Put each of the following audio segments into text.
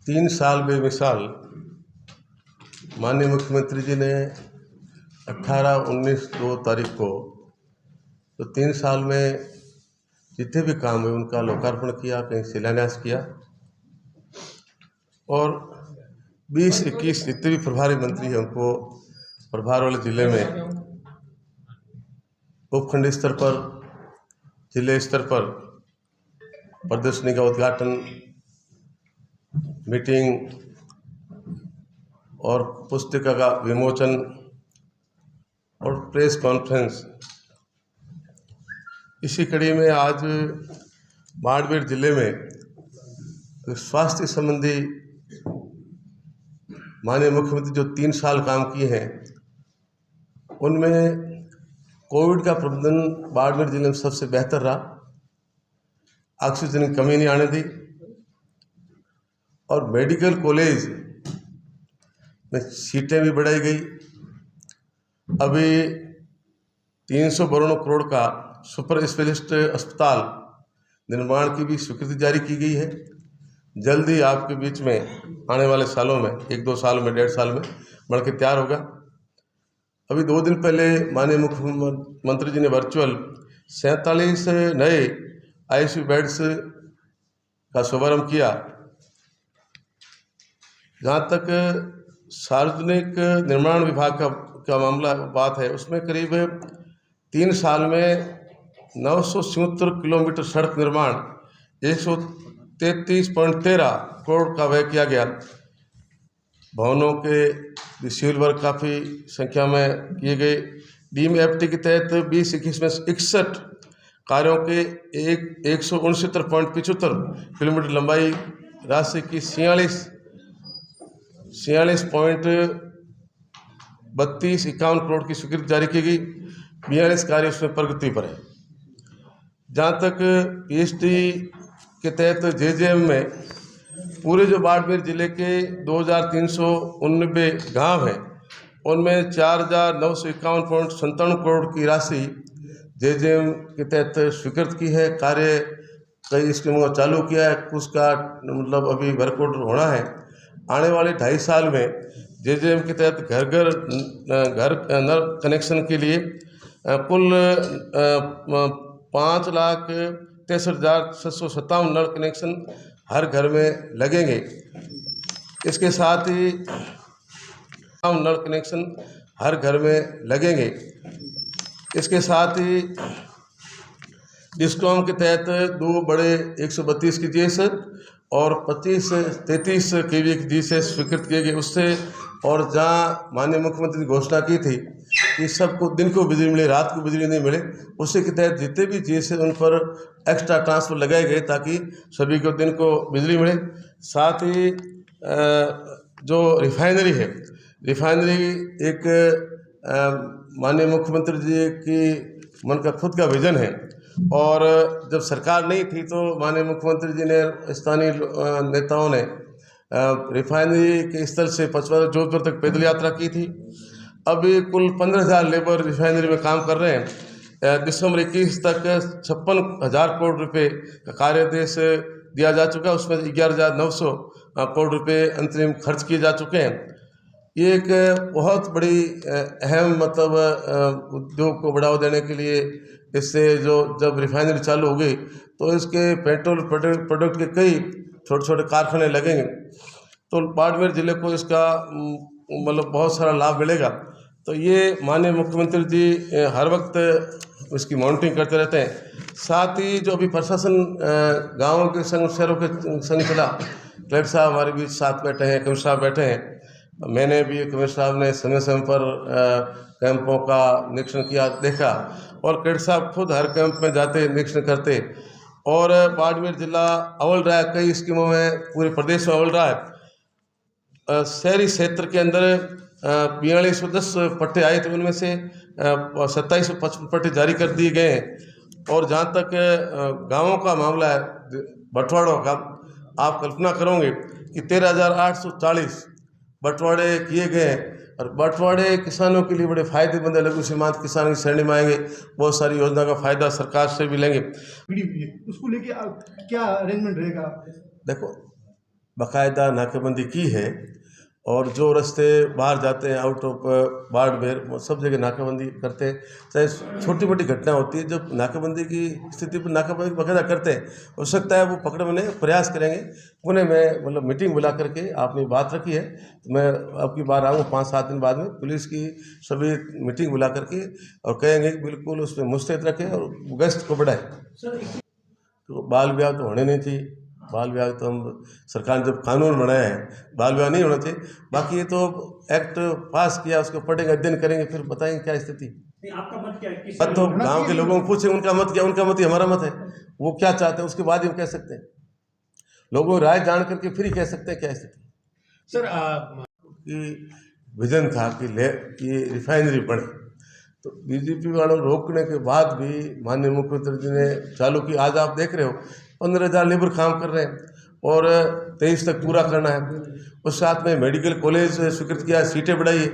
3 साल बेमिसाल माननीय मुख्यमंत्री जी ने 18, 19, 2 तारीख को तो 3 साल में जितने भी काम हुए उनका लोकार्पण किया, कहीं शिलान्यास किया और 20, 21 जितने भी प्रभारी मंत्री हैं उनको प्रभार वाले जिले में उपखंड स्तर पर, जिले स्तर पर प्रदर्शनी का उद्घाटन, मीटिंग और पुस्तिका का विमोचन और प्रेस कॉन्फ्रेंस। इसी कड़ी में आज बाड़मेर जिले में स्वास्थ्य संबंधी माननीय मुख्यमंत्री जो 3 साल काम किए हैं उनमें कोविड का प्रबंधन बाड़मेर जिले में सबसे बेहतर रहा। ऑक्सीजन की कमी नहीं आने दी और मेडिकल कॉलेज में सीटें भी बढ़ाई गई। अभी 352 करोड़ का सुपर स्पेशलिस्ट अस्पताल निर्माण की भी स्वीकृति जारी की गई है। जल्दी आपके बीच में आने वाले सालों में 1-2 साल में, 1.5 साल में बन के तैयार होगा। अभी 2 दिन पहले माननीय मुख्यमंत्री जी ने वर्चुअल 47 नए ICU बेड्स का शुभारंभ किया। जहाँ तक सार्वजनिक निर्माण विभाग का मामला बात है, उसमें करीब 3 साल में 977 किलोमीटर सड़क निर्माण 133.13 करोड़ का व्यय किया गया। भवनों के सिविल वर्क काफ़ी संख्या में किए गए। DMFT के तहत 20-21 में 61 कार्यों के 169.75 किलोमीटर लंबाई राशि की 46.32 करोड़ की स्वीकृति जारी की गई। 42 कार्य उसमें प्रगति पर है। जहाँ तक PST के तहत JJM में पूरे जो बाड़मेर जिले के 2389 गांव हैं उनमें 4951.97 करोड़ की राशि JJM के तहत स्वीकृत की है। कार्य कई स्कीमों का चालू किया है, कुछ का मतलब अभी वर्कआउट होना है। आने वाले 2.5 साल में JJM के तहत घर नल कनेक्शन के लिए कुल 5,63,657 नल कनेक्शन हर घर में लगेंगे। इसके साथ ही नल कनेक्शन हर घर में लगेंगे। इसके साथ ही डिस्कॉम के तहत 2 बड़े 132 kgs और 25-33 kV GSS स्वीकृत किए गए। उससे और जहाँ माननीय मुख्यमंत्री ने घोषणा की थी कि सबको दिन को बिजली मिले, रात को बिजली नहीं मिले, उसी के तहत जितने भी GSS उन पर एक्स्ट्रा ट्रांसफर लगाए गए ताकि सभी को दिन को बिजली मिले। साथ ही जो रिफाइनरी है, रिफाइनरी एक माननीय मुख्यमंत्री जी की मन का खुद का विजन है और जब सरकार नहीं थी तो माननीय मुख्यमंत्री जी ने, स्थानीय नेताओं ने रिफाइनरी के स्थल से पचमढ़ी जोधपुर तक पैदल यात्रा की थी। अभी कुल 15,000 लेबर रिफाइनरी में काम कर रहे हैं। दिसंबर 21 तक 56,000 करोड़ रुपए का कार्यादेश दिया जा चुका है। उसमें 11,900 करोड़ रुपए अंतरिम खर्च किए जा चुके हैं। ये एक बहुत बड़ी अहम मतलब उद्योग को बढ़ावा देने के लिए इससे जो जब रिफाइनरी चालू हो गई तो इसके पेट्रोल प्रोडक्ट के कई छोटे छोटे कारखाने लगेंगे तो बाड़मेर जिले को इसका मतलब बहुत सारा लाभ मिलेगा। तो ये माननीय मुख्यमंत्री जी हर वक्त इसकी मॉनिटरिंग करते रहते हैं। साथ ही जो अभी प्रशासन गाँवों के संग, शहरों के संग चला, कलेक्टर साहब हमारे बीच साथ बैठे हैं, कमिश्नर साहब बैठे हैं। मैंने भी कमिश्नर साहब ने समय समय पर कैंपों का निरीक्षण किया, देखा और कलेक्टर साहब खुद हर कैंप में जाते निरीक्षण करते और बाड़मेर जिला अव्वल रहा है कई स्कीमों में, पूरे प्रदेश में अव्वल रहा है। शहरी क्षेत्र के अंदर 4210 पट्टे आए थे, उनमें से 2755 पट्टे जारी कर दिए गए हैं। और जहाँ तक गाँवों का मामला है, बंटवारों का, आप कल्पना करोगे कि 13,840 बंटवारे किए गए हैं और बंटवारे किसानों के लिए बड़े फायदेमंद है। लघु सीमांत किसान की श्रेणी में आएंगे, बहुत सारी योजना का फायदा सरकार से भी लेंगे। उसको लेके क्या अरेंजमेंट रहेगा? देखो, बाकायदा नाकेबंदी की है और जो रास्ते बाहर जाते हैं आउट ऑफ बाड़मेर, वो सब जगह नाकाबंदी करते हैं। चाहे छोटी मोटी घटना होती है, जब नाकाबंदी की स्थिति पर नाकाबंदी बाकायदा करते हैं, हो सकता है वो पकड़ने प्रयास करेंगे। पुणे में मतलब मीटिंग बुला करके आपने बात रखी है, तो मैं अब की बार आऊँ 5-7 दिन बाद में पुलिस की सभी मीटिंग बुला करके और कहेंगे कि बिल्कुल उसमें मुस्तैद रखें और गश्त को बढ़ाएं। तो बाल विवाह तो होने नहीं चाहिए। बाल विवाह तो हम सरकार ने जब कानून बनाया है, बाल विवाह नहीं होना चाहिए। बाकी ये तो एक्ट पास किया, उसको पढ़ेंगे, अध्ययन करेंगे, फिर बताएंगे क्या स्थिति। आपका मत क्या है? अब तो गांव के लोगों को पूछे उनका मत क्या, उनका मत ही हमारा मत है। वो क्या चाहते हैं उसके बाद ही हम कह सकते हैं। लोगों की राय जान करके फिर ही कह सकते हैं क्या स्थिति। सर कि विजन था कि ये रिफाइनरी बने, तो बीजेपी वालों रोकने के बाद भी माननीय मुख्यमंत्री जी ने चालू की। आज आप देख रहे हो 15,000 लेबर काम कर रहे हैं और 23 तक पूरा करना है। उस साथ में मेडिकल कॉलेज स्वीकृत किया, सीटें बढ़ाई।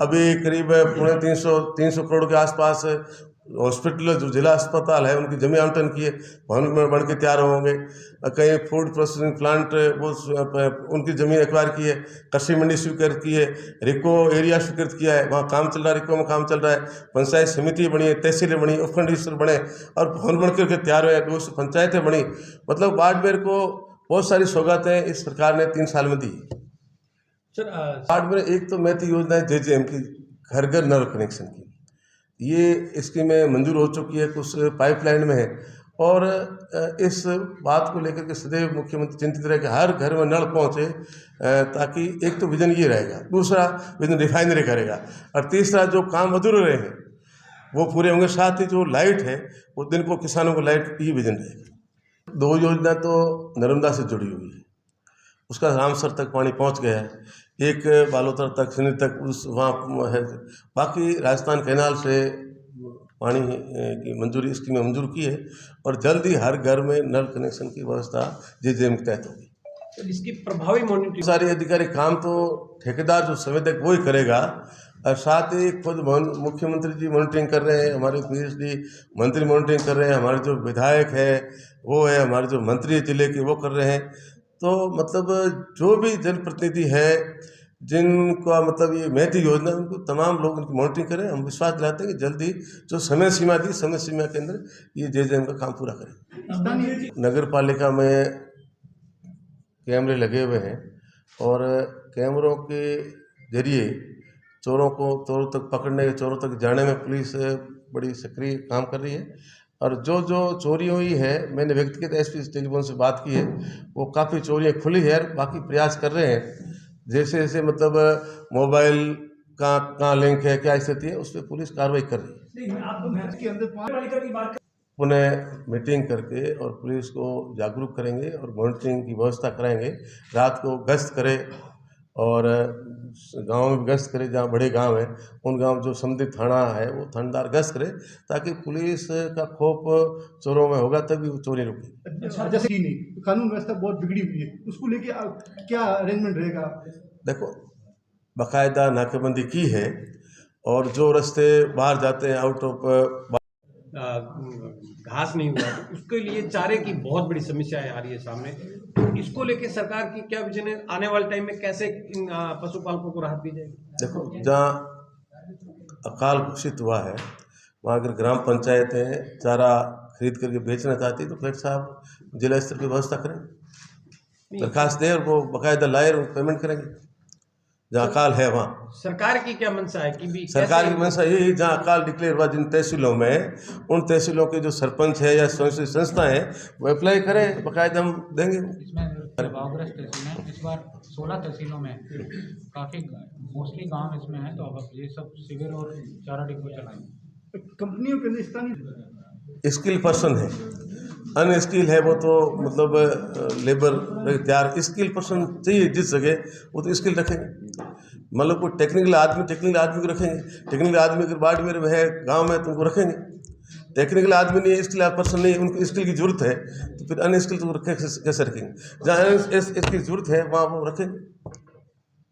अभी करीब 350 करोड़ के आसपास हॉस्पिटल जो जिला अस्पताल है उनकी जमीन आवंटन की है, भवन में बन के तैयार होंगे। कई फूड प्रोसेसिंग प्लांट वो उनकी ज़मीन एक्वायर की है, कृषि मंडी स्वीकृत की है, रिको एरिया स्वीकृत किया है, वहाँ काम चल रहा है, रिको में काम चल रहा है। पंचायत समिति बनी है, तहसीलें बनी, उपखंड स्तर बने और भवन बन करके तैयार हुए, 200 पंचायतें बनी। मतलब बाड़मेर को बहुत सारी सौगातें इस सरकार ने 3 साल में दी। सर बाड़मेर एक तो महती योजना है JJM की, घर घर नल कनेक्शन की, ये स्कीमें मंजूर हो चुकी है, कुछ पाइपलाइन में है। और इस बात को लेकर के सदैव मुख्यमंत्री चिंतित रहे कि हर घर में नल पहुँचे, ताकि एक तो विजन ये रहेगा, दूसरा विजन रिफाइनरी करेगा और तीसरा जो काम अधूरे रहे हैं वो पूरे होंगे। साथ ही जो लाइट है वो दिन को किसानों को लाइट ही विजन रहेगा। 2 योजना तो नर्मदा से जुड़ी हुई है, उसका रामसर तक पानी पहुंच गया है, एक बालोतर तक सिनी तक उस वहाँ है। बाकी राजस्थान कैनाल से पानी की मंजूरी स्कीम में मंजूर की है और जल्द ही हर घर में नल कनेक्शन की व्यवस्था JJM के तहत होगी। तो इसकी प्रभावी मॉनिटरिंग सारे अधिकारी काम तो ठेकेदार जो संवेदक वो ही करेगा और साथ ही खुद मुख्यमंत्री जी मॉनिटरिंग कर रहे हैं, हमारे PhD मंत्री मॉनिटरिंग कर रहे हैं, हमारे जो विधायक है वो है, हमारे जो मंत्री जिले के वो कर रहे हैं। तो मतलब जो भी जनप्रतिनिधि है जिनका मतलब ये महती योजना, उनको तमाम लोग उनकी मॉनिटरिंग करें। हम विश्वास दिलाते हैं कि जल्दी जो समय सीमा दी, समय सीमा के अंदर ये JJM का काम पूरा करें। नगर पालिका में कैमरे लगे हुए हैं और कैमरों के जरिए चोरों तक पकड़ने, चोरों तक जाने में पुलिस बड़ी सक्रिय काम कर रही है। और जो चोरी हुई है, मैंने व्यक्तिगत SP टेलीफोन से बात की है, वो काफ़ी चोरियाँ खुली है। बाकी प्रयास कर रहे हैं, जैसे जैसे मतलब मोबाइल का कहाँ लिंक है, क्या स्थिति है, उस पर पुलिस कार्रवाई कर रही है। पुनः मीटिंग करके और पुलिस को जागरूक करेंगे और मॉनिटरिंग की व्यवस्था कराएंगे। रात को गश्त करें और गांव में गश्त करें, जहाँ बड़े गांव हैं उन गांव जो संबंधित थाना है वो थानेदार गश्त करें, ताकि पुलिस का खौफ चोरों में होगा तभी वो चोरी रुकेगी। जैसे कि नहीं, कानून व्यवस्था बहुत बिगड़ी हुई है, उसको लेके क्या अरेंजमेंट रहेगा? देखो, बाकायदा नाकेबंदी की है और जो रास्ते बाहर जाते हैं आउट ऑफ घास नहीं हुआ, तो उसके लिए चारे की बहुत बड़ी समस्या आ रही है सामने। तो इसको लेके सरकार की क्या विजन है? आने वाले टाइम में कैसे इन पशुपालकों को राहत दी जाएगी? देखो, जहाँ अकाल घोषित हुआ है वहाँ अगर ग्राम पंचायतें चारा खरीद करके बेचना चाहती तो कलेक्टर साहब जिला स्तर की व्यवस्था करें, दरखास्त दें और वो बाकायदा लाए और पेमेंट करेंगे। जहाँ अकाल है वहाँ सरकार की क्या मंशा है कि भी सरकार की मंशा यही, जहाँ अकाल डिक्लेयर हुआ जिन तहसीलों में, उन तहसीलों के जो सरपंच है या स्वयं संस्था है वो अप्लाई करें, बाकायदा हम देंगे। इसमें प्रभावग्रस्त तहसील है, इस बार 16 तहसीलों में काफ़ी मोस्टली गांव इसमें है, तो अब ये सब शिविर और चारा डिपो चलाएंगे। कंपनियों के लिए स्थानीय स्किल पर्सन है, अनस्किल है वो तो मतलब लेबर तैयार, स्किल पर्सन चाहिए जिस जगह वो तो स्किल रखेंगे। मतलब कोई टेक्निकल आदमी को रखेंगे। टेक्निकल आदमी अगर बाड़मेर में है, गांव में, तो उनको रखेंगे। टेक्निकल आदमी नहीं है, स्किल पर्सन नहीं, उनको स्किल की जरूरत है, तो फिर अनस्किल तो कैसे रखेंगे? जहाँ इसकी जरूरत है वहाँ वो रखेंगे।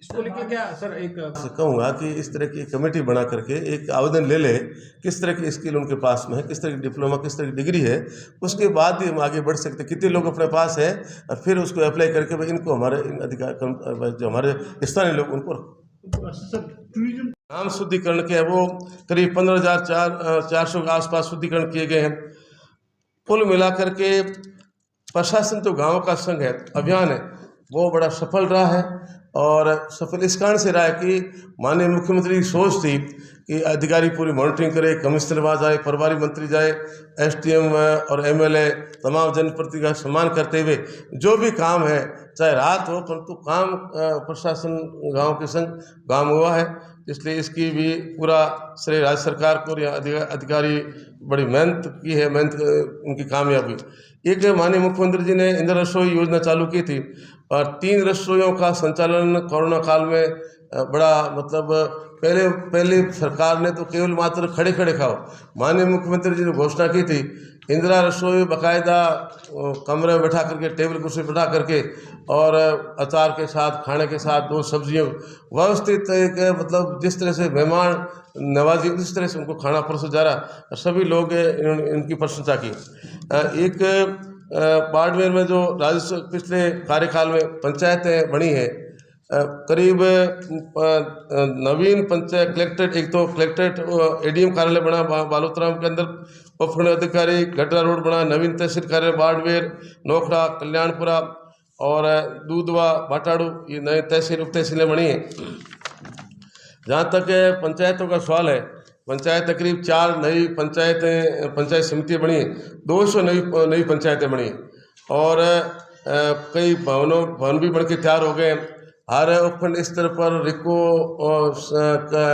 इसको लेकर क्या सर एक से कहूँगा कि इस तरह की कमेटी बना करके एक आवेदन ले ले, किस तरह की स्किल उनके पास में है, किस तरह की डिप्लोमा, किस तरह की डिग्री है, उसके बाद ही हम आगे बढ़ सकते हैं। कितने लोग अपने पास है और फिर उसको अप्लाई करके भाई इनको हमारे इन अधिकार जो हमारे स्थानीय लोग उनको सर टूरिज्म नाम शुद्धिकरण के वो करीब 15,400 के आसपास शुद्धिकरण किए गए हैं। कुल मिलाकर के प्रशासन तो गाँव का संघ है, अभियान है, वो बड़ा सफल रहा है। और सफल इस कारण से रहा है कि माननीय मुख्यमंत्री की सोच थी कि अधिकारी पूरी मॉनिटरिंग करे, कमिश्नर वहाँ जाए, प्रभारी मंत्री जाए, एसडीएम और एमएलए तमाम जनप्रतिनिधि का सम्मान करते हुए जो भी काम है, चाहे रात हो, परंतु काम प्रशासन गांव के संग काम हुआ है। इसलिए इसकी भी पूरा श्रेय राज्य सरकार को और यहाँ अधिकारी बड़ी मेहनत की है, मेहनत उनकी कामयाबी। एक माननीय मुख्यमंत्री जी ने इंदिरा रसोई योजना चालू की थी और 3 रसोइयों का संचालन कोरोना काल में बड़ा मतलब पहले सरकार ने तो केवल मात्र खड़े खड़े खाओ, माननीय मुख्यमंत्री जी ने घोषणा की थी इंदिरा रसोई बाकायदा कमरे में बैठा करके, टेबल कुर्सी बैठा करके और अचार के साथ, खाने के साथ 2 सब्जियों व्यवस्थित एक मतलब जिस तरह से मेहमान नवाजी उस तरह से उनको खाना परोसा जा रहा, सभी लोग इनकी प्रशंसा की। एक बाड़मेर में जो राजस्व पिछले कार्यकाल में पंचायतें बनी हैं, करीब नवीन पंचायत कलेक्ट्रेट, एक तो कलेक्ट्रेट एडीएम कार्यालय बना बालोतराम के अंदर, उपखंड अधिकारी गड्ढा रोड बना, नवीन तहसील कार्यालय बाड़मेर, नोखड़ा, कल्याणपुरा और दूधवा, भाटाड़ू, ये नए तहसील उप तहसीलें बनी हैं। जहाँ तक पंचायतों का सवाल है, पंचायत करीब 4 नई पंचायत समितियाँ बनी हैं, 200 नई पंचायतें बनी हैं और कई भवन भी बन के तैयार हो गए हैं। हर उपखंड स्तर पर रिको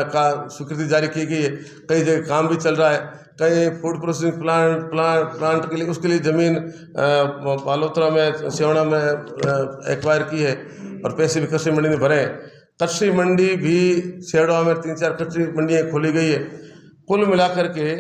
का स्वीकृति जारी की गई है, कई जगह काम भी चल रहा है, कई फूड प्रोसेसिंग प्लांट के लिए उसके लिए ज़मीन बालोतरा में, सेवड़ा में एक्वायर की है और पैसे भी कृषि मंडी में भरे हैं। कृषि मंडी भी सेवड़ा में 3-4 कृषि मंडियाँ खोली गई है। कुल मिलाकर के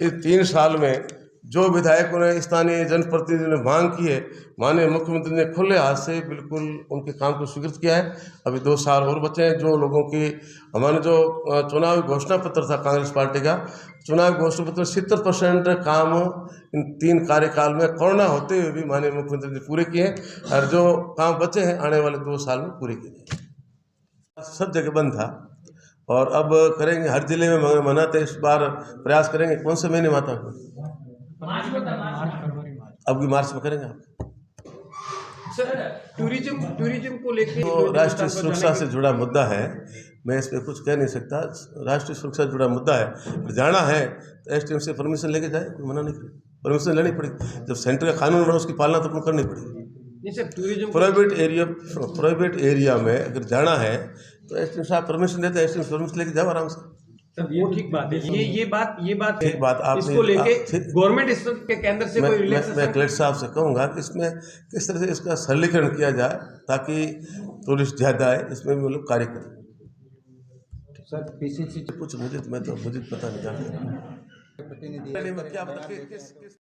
इस 3 साल में जो विधायकों ने, स्थानीय जनप्रतिनिधियों ने मांग की है, माननीय मुख्यमंत्री ने खुले हाथ से बिल्कुल उनके काम को स्वीकृत किया है। अभी 2 साल और बचे हैं। जो लोगों की हमारे जो चुनावी घोषणा पत्र था कांग्रेस पार्टी का, चुनावी घोषणा पत्र 70% काम इन 3 कार्यकाल में कोरोना होते हुए भी माननीय मुख्यमंत्री ने पूरे किए हैं और जो काम बचे हैं आने वाले 2 साल में पूरे किए जाएंगे। सब जगह बंद था और अब करेंगे, हर जिले में मनाते, इस बार प्रयास करेंगे। कौन से महीने में आता है? अब की मार्च में करेंगे आप। सर टूरिज्म को लेकर तो राष्ट्रीय सुरक्षा से जुड़ा मुद्दा है, मैं इस पर कुछ कह नहीं सकता। राष्ट्रीय सुरक्षा से जुड़ा मुद्दा है, जाना है तो एसडीएम से परमिशन लेके जाए, कोई मना नहीं करे, परमिशन लेनी पड़ेगी। जब सेंटर का कानून बना उसकी पालना तो करनी पड़ेगी। टूरिज्म प्राइवेट एरिया में अगर जाना है तो एसडीएम साहब परमिशन देते हैं, एसडीएम परमिशन लेके जाओ आराम से। वो ठीक बात है, ये बात ठीक बात आपने इसको लेके गवर्नमेंट के केंद्र से कोई रिलेक्सेशन। मैं कलेक्टर साहब से कहूँगा कि इसमें किस तरह से इसका सरलीकरण किया जाए ताकि टूरिस्ट ज़्यादा आए, इसमें भी वो लोग कार्य करें। सर पीसीसी कुछ मुझे पता नहीं क्या